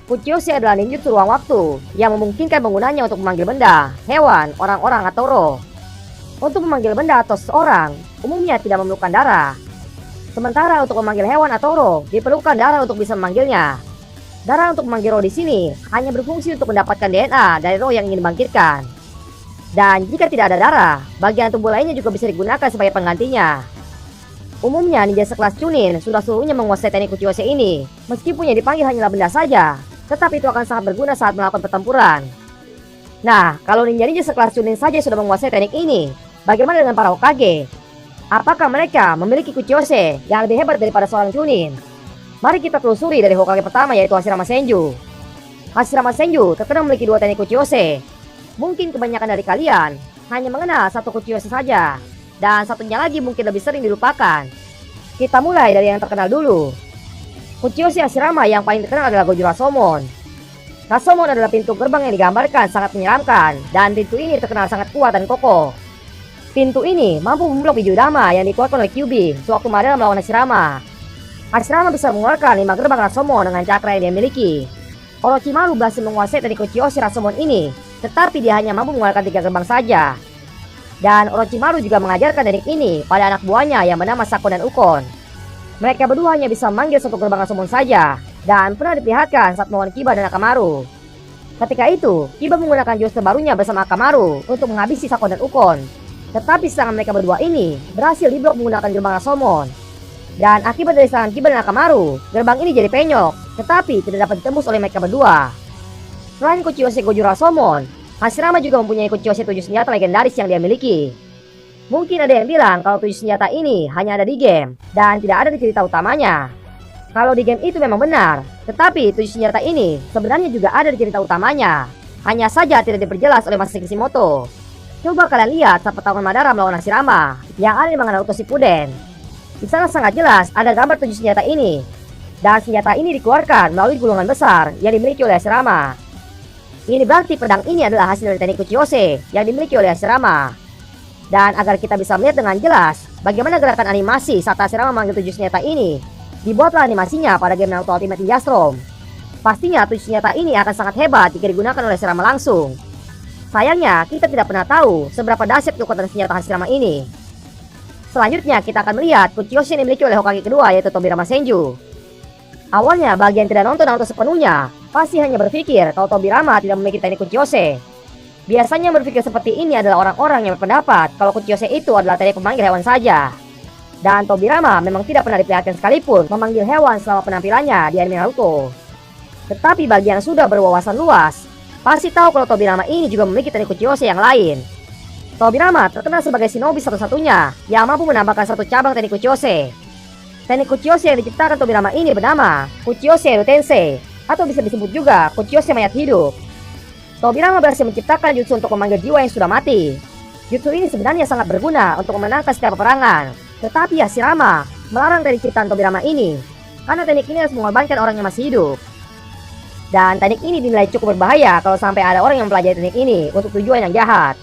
Kuchiyose adalah ninjutsu ruang waktu yang memungkinkan penggunanya untuk memanggil benda, hewan, orang-orang, atau roh. Untuk memanggil benda atau seseorang, umumnya tidak memerlukan darah. Sementara untuk memanggil hewan atau roh, diperlukan darah untuk bisa memanggilnya. Darah untuk memanggil roh di sini hanya berfungsi untuk mendapatkan DNA dari roh yang ingin dibangkitkan. Dan jika tidak ada darah, bagian tubuh lainnya juga bisa digunakan sebagai penggantinya. Umumnya ninja sekelas Chunin sudah seluruhnya menguasai teknik Kuchiyose ini, meskipun yang dipanggil hanyalah benda saja, tetapi itu akan sangat berguna saat melakukan pertempuran. Nah, kalau ninja-ninja sekelas Chunin saja sudah menguasai teknik ini, bagaimana dengan para Hokage? Apakah mereka memiliki Kuchiyose yang lebih hebat daripada seorang Chunin? Mari kita telusuri dari Hokage pertama, yaitu Hashirama Senju. Hashirama Senju terkenal memiliki 2 teknik Kuchiyose. Mungkin kebanyakan dari kalian hanya mengenal 1 Kuchiyose saja, dan satunya lagi mungkin lebih sering dilupakan. Kita mulai dari yang terkenal dulu. Kuchiyose Hashirama yang paling terkenal adalah Goju Rashomon. Rashomon adalah pintu gerbang yang digambarkan sangat menyeramkan, dan pintu ini terkenal sangat kuat dan kokoh. Pintu ini mampu memblok Bidudama yang dikeluarkan oleh Kyuubi sewaktu Madara melawan Hashirama. Hashirama bisa mengeluarkan 5 gerbang Rashomon dengan cakra yang dia miliki. Orochimaru berhasil menguasai teknik Kuchiyose Rashomon ini, tetapi dia hanya mampu mengeluarkan 3 gerbang saja. Dan Orochimaru juga mengajarkan teknik ini pada anak buahnya yang bernama Sako dan Ukon. Mereka berdua hanya bisa memanggil 1 gerbang Rashomon saja, dan pernah diperlihatkan saat melawan Kiba dan Akamaru. Ketika itu, Kiba menggunakan jurus terbarunya bersama Akamaru untuk menghabisi Sako dan Ukon. Tetapi serangan mereka berdua ini berhasil diblok menggunakan gerbang Rashomon. Dan akibat dari serangan Kiba dan Akamaru, gerbang ini jadi penyok, tetapi tidak dapat ditembus oleh mereka berdua. Selain Kuchiyose Goju Rashomon, Hashirama juga mempunyai Kuchiyose 7 senjata legendaris yang dia miliki. Mungkin ada yang bilang kalau 7 senjata ini hanya ada di game dan tidak ada di cerita utamanya. Kalau di game itu memang benar, tetapi 7 senjata ini sebenarnya juga ada di cerita utamanya. Hanya saja tidak diperjelas oleh Masashi Kishimoto. Coba kalian lihat saat pertarungan Madara melawan Hashirama yang ada di manga Naruto Shippuden. Di sana sangat jelas ada gambar 7 senjata ini. Dan senjata ini dikeluarkan melalui gulungan besar yang dimiliki oleh Hashirama. Ini berarti pedang ini adalah hasil dari teknik Kuchiyose yang dimiliki oleh Hashirama. Dan agar kita bisa melihat dengan jelas bagaimana gerakan animasi saat Hashirama memanggil 7 senjata ini, dibuatlah animasinya pada game Naruto Ultimate Ninja Storm. Pastinya 7 senjata ini akan sangat hebat jika digunakan oleh Hashirama langsung. Sayangnya, kita tidak pernah tahu seberapa dahsyat kekuatan senjata Hashirama ini. Selanjutnya, kita akan melihat Kuchiyose yang dimiliki oleh Hokage kedua, yaitu Tobirama Senju. Awalnya, bagi yang tidak nonton Naruto sepenuhnya, pasti hanya berpikir kalau Tobirama tidak memiliki teknik Kuchiyose. Biasanya berpikir seperti ini adalah orang-orang yang berpendapat kalau Kuchiyose itu adalah teknik pemanggil hewan saja. Dan Tobirama memang tidak pernah diperlihatkan sekalipun memanggil hewan selama penampilannya di anime Naruto. Tetapi bagi yang sudah berwawasan luas, pasti tahu kalau Tobirama ini juga memiliki teknik Kuchiyose yang lain. Tobirama terkenal sebagai shinobi satu-satunya yang mampu menambahkan 1 cabang teknik Kuchiyose. Teknik Kuchiyose yang diciptakan Tobirama ini bernama Kuchiyose Edo Tensei, atau bisa disebut juga Kuchiyose mayat hidup. Tobirama berhasil menciptakan jutsu untuk memanggil jiwa yang sudah mati. Jutsu ini sebenarnya sangat berguna untuk memenangkan setiap peperangan. Tetapi Hashirama melarang teknik ciptaan Tobirama ini, karena teknik ini harus mengorbankan orang yang masih hidup. Dan teknik ini dinilai cukup berbahaya kalau sampai ada orang yang mempelajari teknik ini untuk tujuan yang jahat.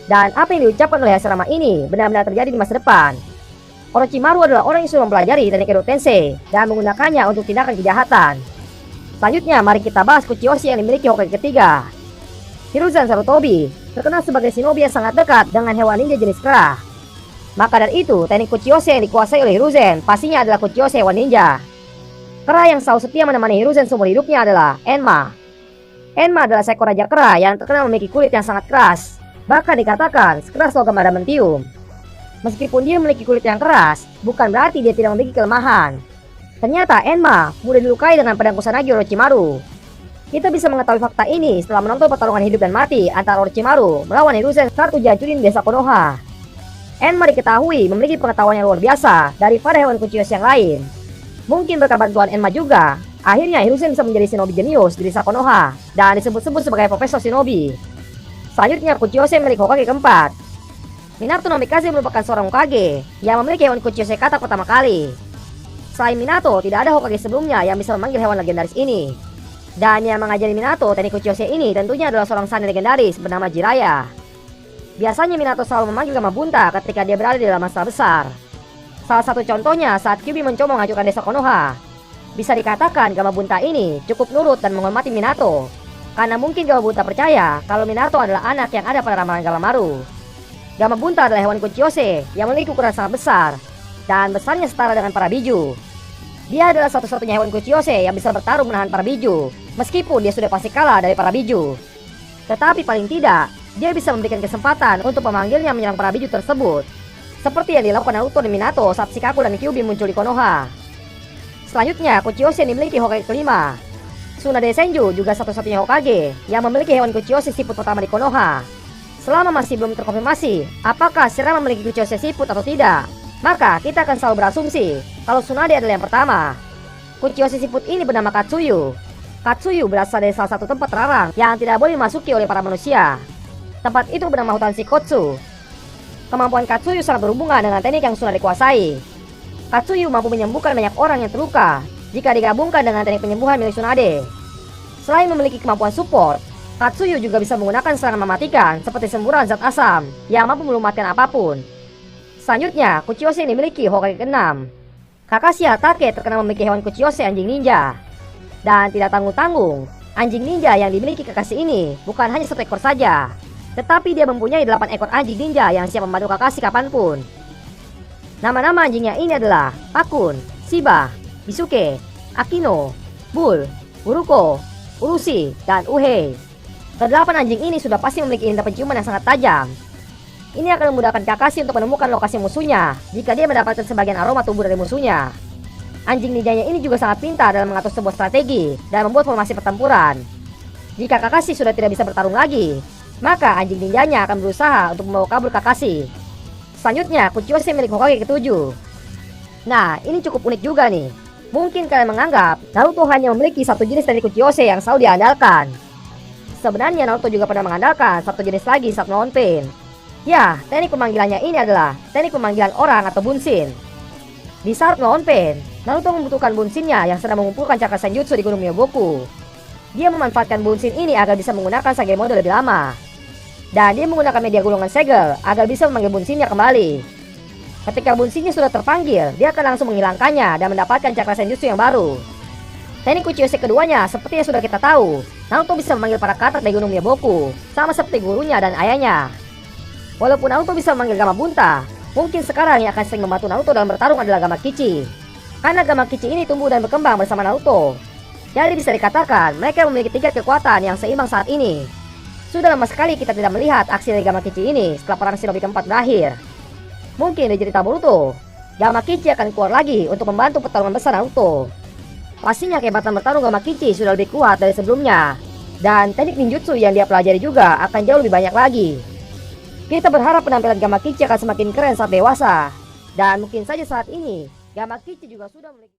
Dan apa yang diucapkan oleh Hashirama ini benar-benar terjadi di masa depan. Orochimaru adalah orang yang sudah mempelajari teknik Edo Tensei dan menggunakannya untuk tindakan kejahatan. Selanjutnya, mari kita bahas Kuchiyose yang dimiliki Hokage ketiga. Hiruzen Sarutobi terkenal sebagai shinobi yang sangat dekat dengan hewan ninja jenis kera. Maka dari itu, teknik Kuchiyose yang dikuasai oleh Hiruzen pastinya adalah Kuchiyose hewan ninja. Kera yang selalu setia menemani Hiruzen seumur hidupnya adalah Enma. Enma adalah seekor raja kera yang terkenal memiliki kulit yang sangat keras. Bahkan dikatakan sekeras logam adamantium. Meskipun dia memiliki kulit yang keras, bukan berarti dia tidak memiliki kelemahan. Ternyata Enma mudah dilukai dengan pedang Kusanagi Orochimaru. Kita bisa mengetahui fakta ini setelah menonton pertarungan hidup dan mati antara Orochimaru melawan Hiruzen saat ujian Chunin desa Konoha. Enma diketahui memiliki pengetahuan yang luar biasa daripada hewan Kuchiyose yang lain. Mungkin berkat bantuan Enma juga, akhirnya Hiruzen bisa menjadi shinobi jenius di desa Konoha dan disebut-sebut sebagai profesor shinobi. Selanjutnya, Kuchiyose memiliki Hokage keempat. Minato no Mikaze merupakan seorang Hokage yang memiliki hewan Kuchiyose kata pertama kali. Selain Minato, tidak ada Hokage sebelumnya yang bisa memanggil hewan legendaris ini. Dan yang mengajari Minato teknik Kuchiyose ini tentunya adalah seorang sanin legendaris bernama Jiraiya. Biasanya Minato selalu memanggil nama Bunta ketika dia berada di dalam masalah besar. Salah satu contohnya saat Kyuubi mencoba menghancurkan desa Konoha. Bisa dikatakan Gamabunta ini cukup nurut dan menghormati Minato. Karena mungkin Gamabunta percaya kalau Minato adalah anak yang ada pada ramalan Gamamaru. Gamabunta adalah hewan Kuchiyose yang memiliki ukuran sangat besar dan besarnya setara dengan para biju. Dia adalah satu-satunya hewan Kuchiyose yang bisa bertarung menahan para biju, meskipun dia sudah pasti kalah dari para biju. Tetapi paling tidak, dia bisa memberikan kesempatan untuk memanggilnya menyerang para biju tersebut. Seperti yang dilakukan Naruto dan Minato saat Shikaku dan Kyuubi muncul di Konoha. Selanjutnya, Kuchiyose dimiliki Hokage kelima. Tsunade Senju juga satu-satunya Hokage yang memiliki hewan Kuchiyose siput pertama di Konoha. Selama masih belum terkonfirmasi apakah Shirama memiliki Kuchiyose siput atau tidak, maka kita akan selalu berasumsi kalau Tsunade adalah yang pertama. Kuchiyose siput ini bernama Katsuyu. Katsuyu berasal dari salah satu tempat terlarang yang tidak boleh dimasuki oleh para manusia. Tempat itu bernama hutan Shikotsu. Kemampuan Katsuyu sangat berhubungan dengan teknik yang Tsunade kuasai. Katsuyu mampu menyembuhkan banyak orang yang terluka jika digabungkan dengan teknik penyembuhan milik Tsunade. Selain memiliki kemampuan support, Katsuyu juga bisa menggunakan serangan mematikan seperti semburan zat asam yang mampu melumatkan apapun. Selanjutnya, Kuchiyose yang dimiliki Hokage ke-6. Kakashi Hatake terkenal memiliki hewan Kuchiyose anjing ninja. Dan tidak tanggung-tanggung, anjing ninja yang dimiliki Kakashi ini bukan hanya satu ekor saja, tetapi dia mempunyai 8 ekor anjing ninja yang siap membantu Kakashi kapanpun. Nama-nama anjingnya ini adalah Pakun, Shiba, Bisuke, Akino, Bull, Uruko, Urushi, dan Uhei. Kedelapan anjing ini sudah pasti memiliki indera penciuman yang sangat tajam. Ini akan memudahkan Kakashi untuk menemukan lokasi musuhnya jika dia mendapatkan sebagian aroma tubuh dari musuhnya. Anjing ninjanya ini juga sangat pintar dalam mengatur sebuah strategi dan membuat formasi pertempuran. Jika Kakashi sudah tidak bisa bertarung lagi, maka anjing ninjanya akan berusaha untuk membawa kabur Kakashi. Selanjutnya, Kuchiyose milik Hokage ke-7. Nah, ini cukup unik juga nih. Mungkin kalian menganggap Naruto hanya memiliki satu jenis dari Kuchiyose yang selalu diandalkan. Sebenarnya Naruto juga pernah mengandalkan satu jenis lagi saat melawan Pain. Ya, teknik pemanggilannya ini adalah teknik pemanggilan orang atau bunshin. Di saat melawan Pain, Naruto membutuhkan bunshinnya yang sedang mengumpulkan cakra senjutsu di Gunung Myoboku. Dia memanfaatkan bunshin ini agar bisa menggunakan Sage mode lebih lama. Dan dia menggunakan media gulungan segel agar bisa memanggil bunshinnya kembali. Ketika bunshinnya sudah terpanggil, dia akan langsung menghilangkannya dan mendapatkan cakra senjutsu yang baru. Teknik Kuchiyose keduanya seperti yang sudah kita tahu, Naruto bisa memanggil para katak dari Gunung Myoboku, sama seperti gurunya dan ayahnya. Walaupun Naruto bisa memanggil Gamabunta, mungkin sekarang yang akan sering membantu Naruto dalam bertarung adalah Gamakichi. Karena Gamakichi ini tumbuh dan berkembang bersama Naruto. Jadi bisa dikatakan mereka memiliki tingkat kekuatan yang seimbang saat ini. Sudah lama sekali kita tidak melihat aksi dari Gamakichi ini setelah perang Shinobi keempat berakhir. Mungkin di cerita Boruto, Gamakichi akan keluar lagi untuk membantu pertarungan besar Naruto. Pastinya kehebatan bertarung Gamakichi sudah lebih kuat dari sebelumnya. Dan teknik ninjutsu yang dia pelajari juga akan jauh lebih banyak lagi. Kita berharap penampilan Gamakichi akan semakin keren saat dewasa. Dan mungkin saja saat ini, Gamakichi juga sudah memiliki